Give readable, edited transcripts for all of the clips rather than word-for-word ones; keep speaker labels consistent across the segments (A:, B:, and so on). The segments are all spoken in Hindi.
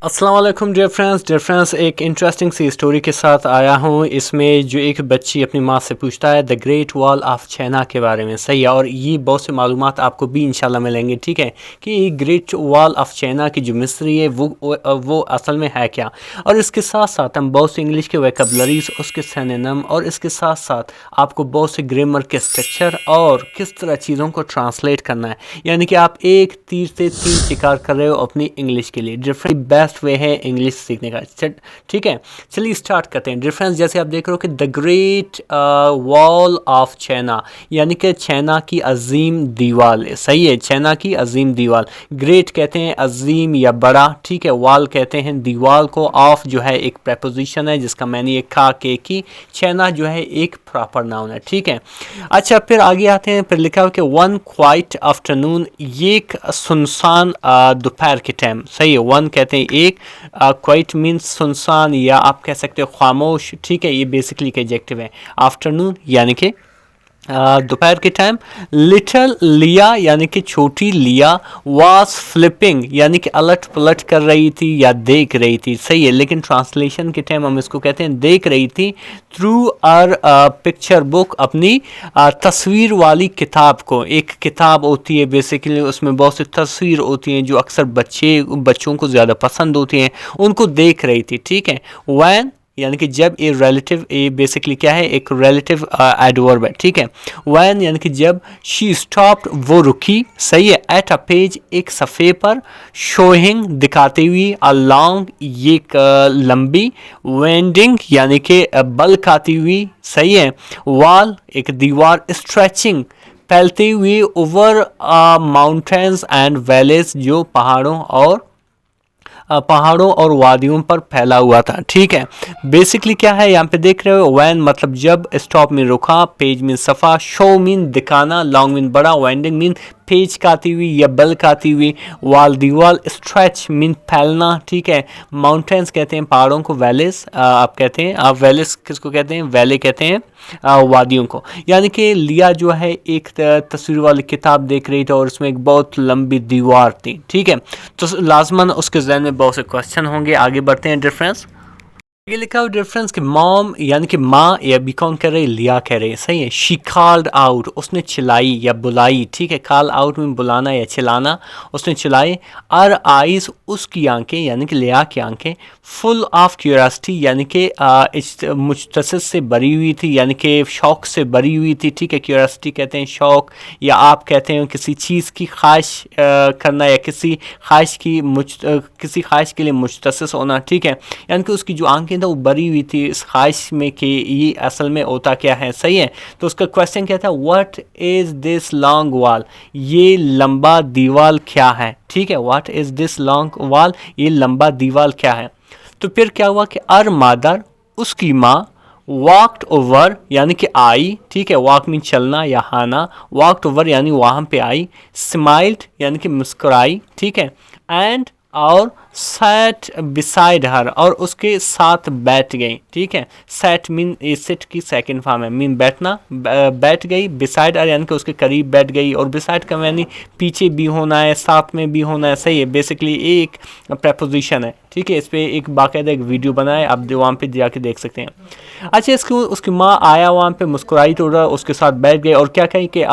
A: अस्सलाम वालेकुम डियर फ्रेंड्स एक इंटरेस्टिंग सी स्टोरी के साथ आया हूँ। इसमें जो एक बच्ची अपनी माँ से पूछता है the great wall of China के बारे में। सही है, और ये बहुत से मालूमात आपको भी इंशाल्लाह मिलेंगे। ठीक है कि ग्रेट वॉल ऑफ चाइना की जो मिस्ट्री है वो असल में है क्या। और इसके साथ साथ हम बहुत से इंग्लिश के वोकैबुलरीज, उसके सिनोनिम, और इसके साथ साथ आपको बहुत से ग्रामर के स्ट्रक्चर और किस तरह चीज़ों को ट्रांसलेट करना है। यानी कि आप एक तीर से तीन शिकार कर रहे हो अपनी इंग्लिश के लिए। डिफरेंट बेस्ट वे है इंग्लिश सीखने का। ठीक है, चलिए स्टार्ट करते हैं। डिफरेंस जैसे आप देख रहे हो कि the great wall of China, यानी कि चाइना की अजीम दीवार। सही है, चाइना की अजीम दीवार। ग्रेट कहते हैं अजीम या बड़ा, ठीक है। वॉल कहते हैं दीवार को। ऑफ जो है एक प्रेपोजिशन है जिसका मैंने एक खा के की। चाइना जो है एक प्रॉपर नाउन है। ठीक है, अच्छा फिर आगे आते हैं। फिर लिखा हो कि वन क्वाइट आफ्टरनून, ये एक सुनसान दोपहर के टाइम। सही है, वन कहते हैं एक, क्वाइट मीन्स सुनसान या आप कह सकते हो खामोश। ठीक है, ये बेसिकली एक एडजेक्टिव है। आफ्टरनून यानी कि दोपहर के टाइम। लिटिल लिया यानी कि छोटी लिया। वाज फ्लिपिंग यानी कि अलट पलट कर रही थी या देख रही थी। सही है, लेकिन ट्रांसलेशन के टाइम हम इसको कहते हैं देख रही थी। थ्रू आर पिक्चर बुक, अपनी तस्वीर वाली किताब को। एक किताब होती है बेसिकली, उसमें बहुत सी तस्वीर होती हैं जो अक्सर बच्चों को ज़्यादा पसंद होती हैं, उनको देख रही थी। ठीक है, वैन यानी कि जब, ए रिलेटिव, ए बेसिकली क्या है, एक रिलेटिव एडवर्ब है। ठीक है, व्हेन यानी कि जब, शी स्टॉप्ड वो रुकी। सही है, एट अ पेज एक सफ़े पर, शोइंग दिखाती हुई, अ लॉन्ग ये एक लंबी, वेंडिंग यानी कि बल खाती हुई। सही है, वॉल एक दीवार, स्ट्रेचिंग फैलती हुई, ओवर माउंटेन्स एंड वैलीज जो पहाड़ों और वादियों पर फैला हुआ था। ठीक है, बेसिकली क्या है यहाँ पे देख रहे हो, वैन मतलब जब, स्टॉप में रुका, पेज में सफ़ा, शो मीन दिखाना, लॉन्ग मीन बड़ा, वाइंडिंग मीन पेज काती हुई या बल काती हुई, वाल दीवार, स्ट्रेच मीन फैलना। ठीक है, माउंटेन्स कहते हैं पहाड़ों को, वैलीज आप कहते हैं, आप वैलीज किसको कहते हैं, वैली कहते हैं वादियों को। यानी कि लिया जो है एक तस्वीर वाली किताब देख रही थी और उसमें एक बहुत लंबी दीवार थी। ठीक है, तो लाजमन उसके जहन में बहुत से क्वेश्चन होंगे। आगे बढ़ते हैं। डिफरेंस ये लिखा हुआ डिफरेंस कि मॉम यानी कि माँ, या भी कौन कह रहे, लिया कह रहे हैं। सही है, शी कॉल्ड आउट उसने चिल्लाई या बुलाई। ठीक है, कॉल आउट में बुलाना या चिल्लाना, उसने चिल्लाई। आर आइज उसकी आंखें यानी कि लिया की आंखें, फुल ऑफ क्यूरियोसिटी यानी कि मुस्तसिद से भरी हुई थी, यानी कि शौक से भरी हुई थी। ठीक है, क्यूरियोसिटी कहते हैं शौक, या आप कहते हैं किसी चीज़ की ख्वाहिश करना, या किसी ख्वाहिश के लिए मुस्तसिद होना। ठीक है, यानी कि उसकी जो आंखें था वो भरी हुई थी इस ख्वाहिश में कि ये असल में होता क्या है। सही है, तो उसका क्वेश्चन क्या था, what is this long wall, ये लंबा दीवार क्या है। ठीक है, what is this long wall, ये लंबा दीवार क्या है। तो फिर क्या हुआ कि अर मादर उसकी माँ, वॉकड ओवर यानी कि आई। ठीक है, वॉक मीन चलना या आना, वॉकड ओवर यानी वहाँ पे आई, स्माइल्ड यानी कि मुस्कुराई। ठीक है, एंड और सैट बिसाइड हर और उसके साथ बैठ गई। ठीक है, सैट मीन सिट की सेकंड फॉर्म है, मीन बैठना, बैठ गई। बिसाइड हर यानी कि उसके करीब बैठ गई, और बिसाइड का यानी पीछे भी होना है, साथ में भी होना है। सही है, बेसिकली एक प्रपोजिशन है। ठीक है, इस पर एक बाकायदा एक वीडियो बनाए, आप वहाँ पे जाके देख सकते हैं। अच्छा, इसको उसकी माँ आया वहाँ पे, मुस्कुराई तो उसके साथ बैठ गए और क्या कही कि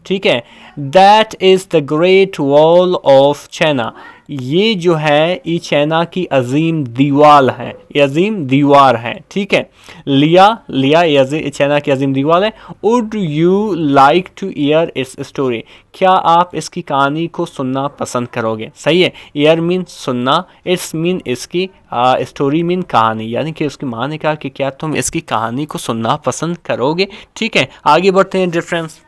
A: ठीक है, that is the great wall of China, ये जो है ये चाइना की अजीम दीवार है, ये अजीम दीवार है। ठीक है, लिया ये चाइना की अजीम दीवार है। Would you like two year it's story, क्या आप इसकी कहानी को सुनना पसंद करोगे। सही है, ईयर मीन सुनना, इट्स मीन इसकी, स्टोरी मीन कहानी, यानी कि उसकी माँ ने कहा कि क्या तुम इसकी कहानी को सुनना पसंद करोगे। ठीक है, आगे बढ़ते हैं। डिफरेंस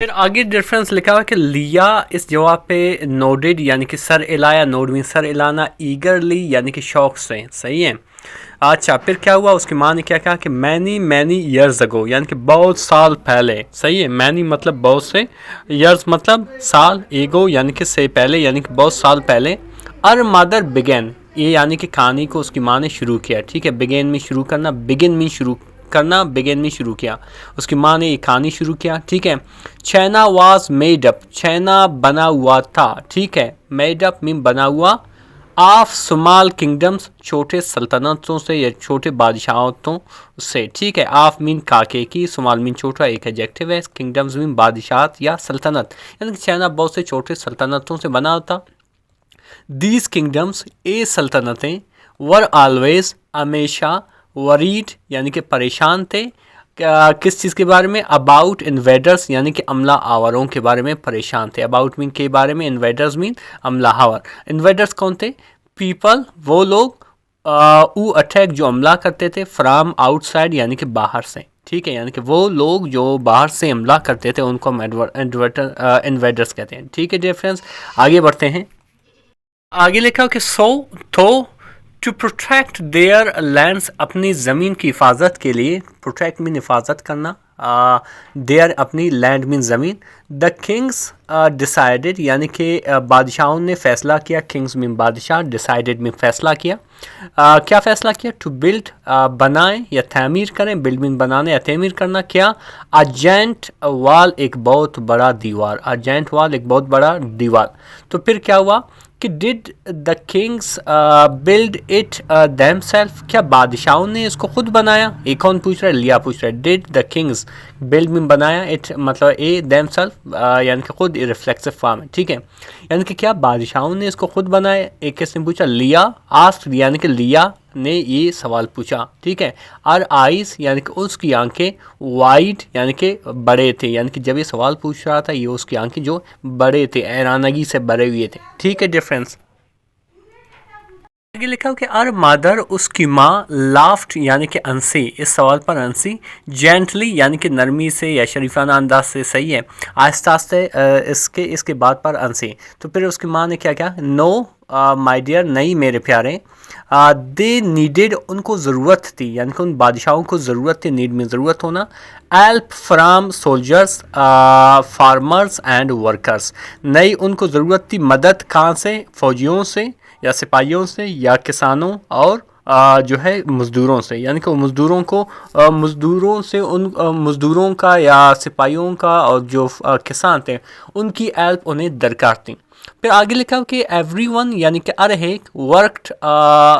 A: फिर आगे डिफरेंस लिखा हुआ कि लिया इस जवाब पे नोडेड यानी कि सर हिलाया, नोड में सर हिलाना, ईगरली यानी कि शौक से। सही है, अच्छा फिर क्या हुआ, उसकी माँ ने क्या कहा कि मैनी ईयर्स अगो यानी कि बहुत साल पहले। सही है, मैनी मतलब बहुत से, ईयर्स मतलब साल, एगो यानी कि से पहले, यानी कि बहुत साल पहले। अर मदर बिगेन, ये यानी कि कहानी को उसकी माँ ने शुरू किया। ठीक है, बिगेन में शुरू करना, बिगिन में शुरू करना, बिगेन में शुरू किया, उसकी माँ ने ये कहानी शुरू किया। ठीक है, China was made up, China बना हुआ था। ठीक है, मेड अप मीन बना हुआ, ऑफ स्मॉल किंगडम्स, छोटे सल्तनतों से या छोटे बादशाहों से, ठीक है। ऑफ मीन काके की, स्मॉल मीन छोटा, एक एडजेक्टिव है। किंगडम्स मीन बादशाहत या सल्तनत, यानी कि चाइना बहुत से छोटे सल्तनतों से बना होता। दीज किंगडम्स, ये सल्तनतें, वर ऑलवेज, हमेशा, वरीड यानी कि परेशान थे, किस चीज़ के बारे में, अबाउट इन्वेडर्स यानी कि अमला आवारों के बारे में परेशान थे। अबाउट मीन के बारे में, इन्वेडर्स मीन अमला आवर। इन्वेडर्स कौन थे, पीपल, वो लोग, ऊ अटैक जो हमला करते थे, फ्राम आउटसाइड यानी कि बाहर से, ठीक है। यानी कि वो लोग जो बाहर से हमला करते थे उनको हम इन्वेडर्स कहते हैं, ठीक है डियर फ्रेंड्स। आगे बढ़ते हैं। आगे लिखा हो कि तो टू प्रोटेक्ट देयर लैंड्स, अपनी ज़मीन की हिफाजत के लिए, प्रोटेक्ट मीन हिफाजत करना, देयर अपनी लैंड मीन ज़मीन। द किंग्स डिसाइडेड यानी कि बादशाहों ने फ़ैसला किया, किंग्स मीन बादशाह, डिसाइडेड मीन फ़ैसला किया। क्या फ़ैसला किया, टू बिल्ड बनाएं या तमीर करें, बिल्ड मीन बनाने या तमीर करना, क्या, अर्जेंट वाल एक बहुत बड़ा दीवार, अर्जेंट वाल एक बहुत बड़ा दीवार। तो फिर क्या हुआ कि did the kings build it themselves, क्या बादशाहों ने इसको खुद बनाया। ये कौन पूछ रहा है, लिया पूछ रहा है। डिड द किंग्स, बिल्ड में बनाया, इट मतलब ए देमसेल्फ यानी कि खुद, रिफ्लेक्सिव फॉर्म है, ठीक है। यानी कि क्या बादशाहों ने इसको खुद बनाया, एक किसने पूछा, लिया, आस्क्ड यानी कि लिया ने ये सवाल पूछा, ठीक है। आर आइज यानी कि उसकी आंखें, वाइड यानी कि बड़े थे, यानी कि जब ये सवाल पूछ रहा था ये उसकी आंखें जो बड़े थे, हैरानगी से भरे हुए थे, ठीक है डिफरेंस। आगे लिखा हो कि आर मदर, उसकी माँ, लाफ्ट यानी कि हंसी, इस सवाल पर हंसी, जेंटली यानी कि नरमी से या शरीफाना अंदाज से, सही है, आहिस्ता आहिस्ता इसके बाद पर हंसी। तो फिर उसकी माँ ने क्या क्या, नो माय डियर, नहीं मेरे प्यारे, दे नीडेड, उनको ज़रूरत थी, यानी कि उन बादशाहों को ज़रूरत थी, नीड में ज़रूरत होना, help from soldiers, farmers and workers, नई उनको ज़रूरत थी मदद, कहाँ से, फौजियों से या सिपाहियों से या किसानों और जो है मज़दूरों से, यानी कि मज़दूरों को मज़दूरों से, उन मज़दूरों का या सिपाहियों का और जो किसान थे उनकी हेल्प उन्हें दरकार थी। फिर आगे लिखा कि एवरीवन यानी कि हर एक, वर्कड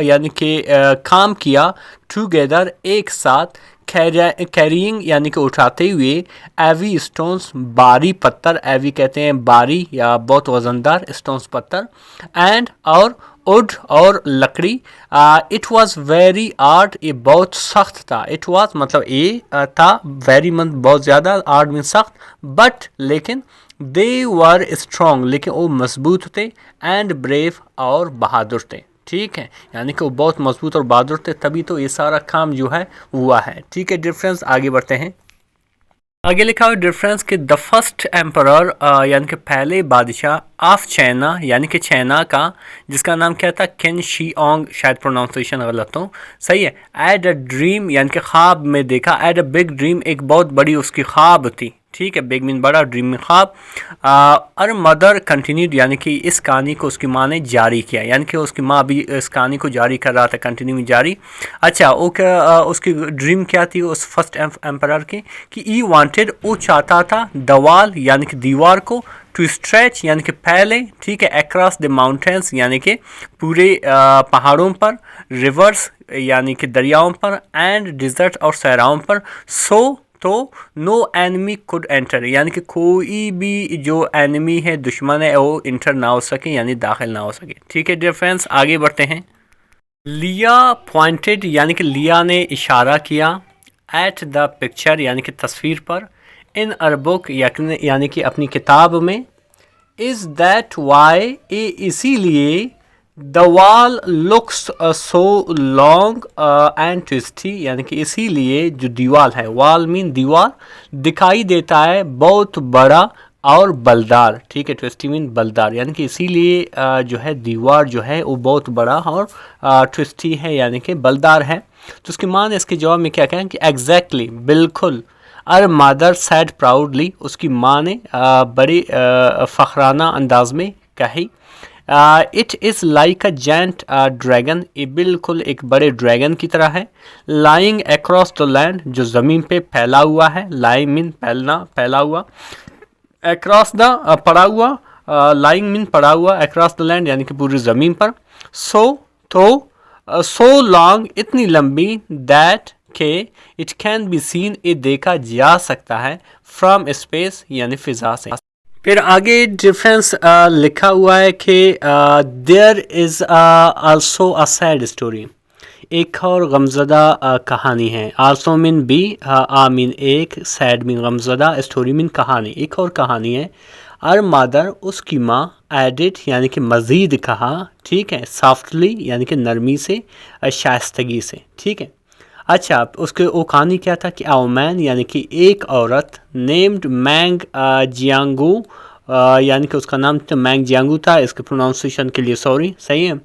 A: यानी कि काम किया, टुगेदर एक साथ, कैरिंग यानी कि उठाते हुए, एवी स्टोन्स भारी पत्थर, एवी कहते हैं भारी या बहुत वजनदार, स्टोन्स पत्थर, एंड और वुड और लकड़ी, इट वॉज वेरी हार्ड, ये बहुत सख्त था, इट वॉज मतलब ये था, वेरी मतलब बहुत ज़्यादा, हार्ड मीन सख्त, बट लेकिन, दे वर स्ट्रॉन्ग लेकिन वो मजबूत थे, एंड ब्रेव और बहादुर थे, ठीक है। यानी कि वो बहुत मजबूत और बहादुर थे, तभी तो ये सारा काम जो है हुआ है, ठीक है डिफरेंस। आगे बढ़ते हैं। आगे लिखा हुआ डिफरेंस कि द फर्स्ट एम्परर यानी कि पहले बादशाह ऑफ चाइना यानी कि चाइना का, जिसका नाम क्या था, किन शी ओंग, शायद प्रोनाउंसिएशन गलत हो, सही है। एड अ ड्रीम यानी कि ख्वाब में देखा, एड अ बिग ड्रीम, एक बहुत बड़ी उसकी ख्वाब थी, ठीक है, बिग मीन बड़ा, ड्रीम में ख्वाब। और मदर कंटिन्यूड यानी कि इस कहानी को उसकी माँ ने जारी किया, यानी कि उसकी माँ भी इस कहानी को जारी कर रहा था, कंटिन्यू में जारी। अच्छा वो क्या, उसकी ड्रीम क्या थी उस फर्स्ट एम्परर की, कि ई वांटेड, वो चाहता था, दवाल यानी कि दीवार को, टू स्ट्रेच यानी कि फैले, ठीक है, अक्रॉस द माउंटेन्स यानी कि पूरे पहाड़ों पर, रिवर्स यानी कि दरियाओं पर, एंड डिजर्ट और सहराओं पर, सो तो नो एनिमी कुड एंटर यानी कि कोई भी जो एनिमी है, दुश्मन है, वो इंटर ना हो सके यानी दाखिल ना हो सके, ठीक है डियर फ्रेंड्स। आगे बढ़ते हैं। लिया पॉइंटेड यानी कि लिया ने इशारा किया, एट द पिक्चर यानी कि तस्वीर पर, इन अर बुक यानी कि अपनी किताब में, इज़ दैट वाई, इसीलिए, the wall looks so long and twisty यानी कि इसीलिए जो दीवार है, वॉल मीन दीवार, दिखाई देता है बहुत बड़ा और बलदार, ठीक है, ट्विस्टी मीन बलदार, यानी कि इसीलिए जो है दीवार जो है वो बहुत बड़ा और ट्विस्टी है यानी कि बलदार है। तो उसकी माँ ने इसके जवाब में क्या कहा कि एग्जैक्टली बिल्कुल, अर मदर सैड प्राउडली, उसकी माँ ने बड़ी फ़खराना अंदाज में कही, it is like a giant dragon, ये बिल्कुल एक बड़े ड्रैगन की तरह है, लाइंग अक्रॉस द लैंड, जो ज़मीन पे फैला हुआ है, लाइंग मीन फैलना, फैला हुआ, अक्रॉस द पड़ा हुआ, लाइंग मीन पड़ा हुआ, अक्रॉस द लैंड यानी कि पूरी ज़मीन पर, सो लॉन्ग इतनी लंबी, दैट के इट कैन बी सीन ये देखा जा सकता है, फ्रॉम स्पेस यानी फिजा से। फिर आगे डिफरेंस लिखा हुआ है कि there is also a sad story, एक और गमज़दा कहानी है। आल्सो मीन बी, आ मीन एक, सैड मीन गमज़दा, स्टोरी मीन कहानी, एक और कहानी है। और मदर उसकी माँ, एडिट यानी कि मज़ीद कहा, ठीक है, सॉफ्टली यानी कि नरमी से, शाइस्तगी से, ठीक है। अच्छा, उसके वो कहानी क्या था कि मैन यानी कि एक औरत, नेम्ड मैंग जियांगू, यानी कि उसका नाम तो मैंग जियांगू था, इसके प्रोनाउंसिएशन के लिए सॉरी, सही है।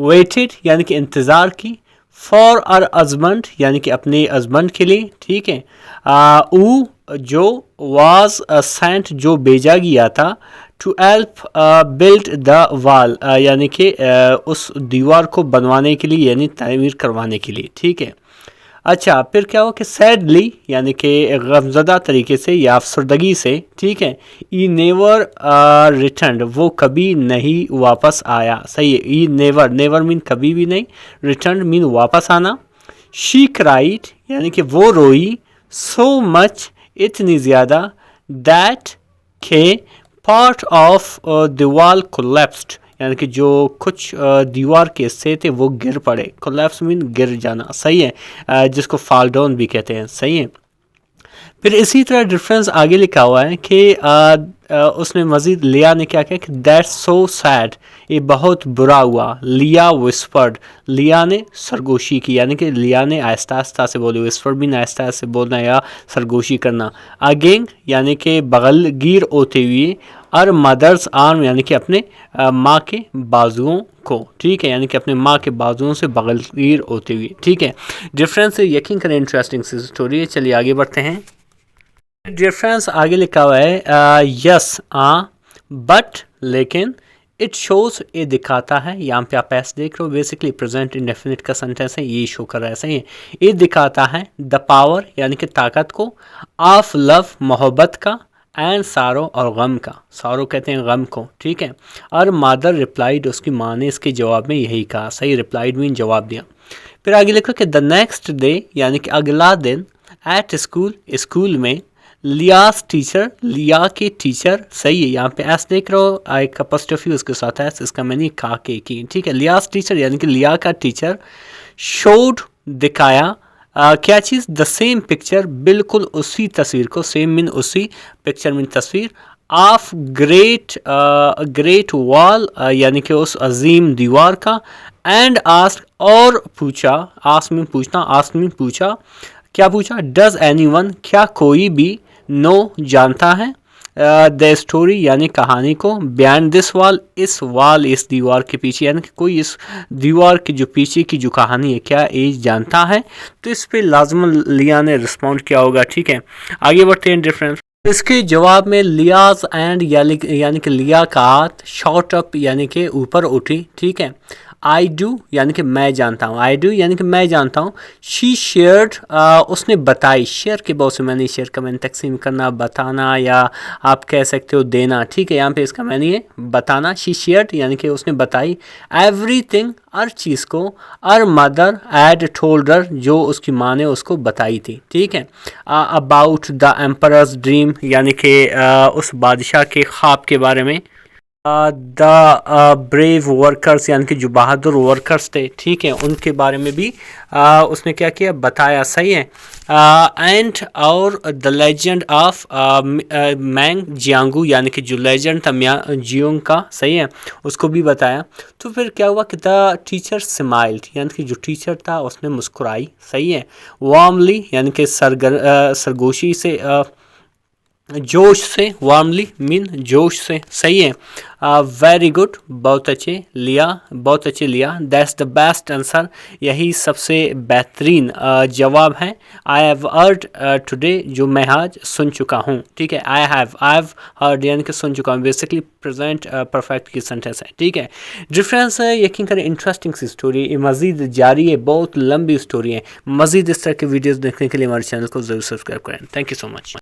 A: वेटेड यानी कि इंतज़ार की, फॉर आर हस्बैंड यानी कि अपने हस्बैंड के लिए, ठीक है। ऊ जो वाज सेंट जो भेजा गया था, to help build the wall यानी कि उस दीवार को बनवाने के लिए यानी तामीर करवाने के लिए, ठीक है। अच्छा, फिर क्या हुआ कि सैडली यानी कि गमज़दा तरीके से या अफसरदगी से, ठीक है। ई नेवर रिटर्न, वो कभी नहीं वापस आया, सही है। ई नेवर, नेवर मीन कभी भी नहीं, रिटर्न मीन वापस आना। शी क्राइड यानी कि वो रोई, सो मच इतनी ज़्यादा, दैट के part of the wall collapsed यानी कि जो कुछ दीवार के हिस्से थे वो गिर पड़े, कोलैप्स मीन गिर जाना, सही है, जिसको फॉल डाउन भी कहते हैं, सही है। फिर इसी तरह डिफरेंस आगे लिखा हुआ है कि उसने मज़ीद लिया ने क्या किया कि दैट्स सो सैड, ये बहुत बुरा हुआ। लिया विस्पर्ड, लिया ने सरगोशी की यानी कि लिया ने आहिस्ता आहिस्ता से बोली, विस्पर्ड भी आहिस्ता से बोलना या सरगोशी करना। अगेन यानी कि बगलगीर होते हुए, और मदर्स आर्म यानी कि अपने माँ के बाजुओं को, ठीक है, यानी कि अपने माँ के बाजुओं से बगलगीर होते हुए, ठीक है। डिफरेंस यकीन करें इंटरेस्टिंग सी स्टोरी है। चलिए आगे बढ़ते हैं। डिफरेंस आगे लिखा हुआ है यस बट लेकिन, इट शोज ये दिखाता है, यहाँ पे आप ऐसे देख रहे हो, बेसिकली प्रेजेंट इंडेफिनिट का सेंटेंस है, ये शो कर रहा है, सही है। ये दिखाता है द पावर यानी कि ताकत को, ऑफ लव मोहब्बत का, एंड सारो और गम का, सारो कहते हैं गम को, ठीक है। और मदर रिप्लाइड, उसकी माँ ने इसके जवाब में यही कहा, सही, रिप्लाइड मीन जवाब दिया। फिर आगे लिखो कि द नेक्स्ट डे यानी कि अगला दिन, एट स्कूल स्कूल में, लियास टीचर, लिया के टीचर, सही है। यहाँ पे एस देख रहे हो, एक अपोस्ट्रोफी उसके साथ एस, इसका मैंने कहा के की, ठीक है। लियास टीचर यानी कि लिया का टीचर, शोड दिखाया, क्या चीज़, द सेम पिक्चर, बिल्कुल उसी तस्वीर को, सेम मीन उसी, पिक्चर मीन तस्वीर, ऑफ ग्रेट वॉल यानी कि उस अजीम दीवार का, एंड आस्क और पूछा, आस्क मीन पूछना, आस्क मीन पूछा, क्या पूछा, डज एनीवन क्या कोई भी, नो जानता है, द स्टोरी यानी कहानी को, बिहाइंड दिस वॉल इस वॉल इस दीवार के पीछे, यानी कि कोई इस दीवार के जो पीछे की जो कहानी है क्या ये जानता है। तो इस पे लाजमन लिया ने रिस्पॉन्ड किया होगा, ठीक है। आगे बढ़ते हैं डिफरेंस। इसके जवाब में लियाज एंड यानी कि लिया का हाथ, शॉट अप यानी कि ऊपर उठी, ठीक है। आई डू यानी कि मैं जानता हूँ, आई डू यानी कि मैं जानता हूँ। शी शेयर्ड उसने बताई, शेयर के बहुत से मैंने, शेयर का मैंने तकसीम करना, बताना, या आप कह सकते हो देना, ठीक है। यहाँ पे इसका मैंने ये बताना, शी शेयर्ड यानी कि उसने बताई, एवरीथिंग हर चीज़ को, और मदर एड टोल्डर जो उसकी माँ ने उसको बताई थी, ठीक है। अबाउट द एम्परर्स ड्रीम यानी कि उस बादशाह के ख्वाब के बारे में, द ब्रेव वर्कर्स यानी कि जो बहादुर वर्कर्स थे, ठीक है, उनके बारे में भी उसने क्या किया, बताया, सही है। एंड और द लेजेंड ऑफ मैंग जियांगू यानी कि जो लेजेंड था जियोंग का, सही है, उसको भी बताया। तो फिर क्या हुआ कि द टीचर स्माइल्ड यानी कि जो टीचर था उसने मुस्कुराई, सही है। वार्मली यानी कि सरगोशी से, जोश से, वार्मली मीन जोश से, सही है। वेरी गुड बहुत अच्छे लिया, बहुत अच्छे लिया। दैट्स द बेस्ट आंसर, यही सबसे बेहतरीन जवाब है। आई हैव हर्ड टुडे जो मैं आज सुन चुका हूँ, ठीक है। आई हैव हर्ड यानी कि सुन चुका हूँ, बेसिकली प्रेजेंट परफेक्ट की सेंटेंस है, ठीक है। डिफरेंस है, यकीन करें इंटरेस्टिंग सी स्टोरी मज़ीद जारी है, बहुत लंबी स्टोरी है। मज़ीद इस तरह के वीडियोज़ देखने के लिए हमारे चैनल को ज़रूर सब्सक्राइब करें। Thank you so much.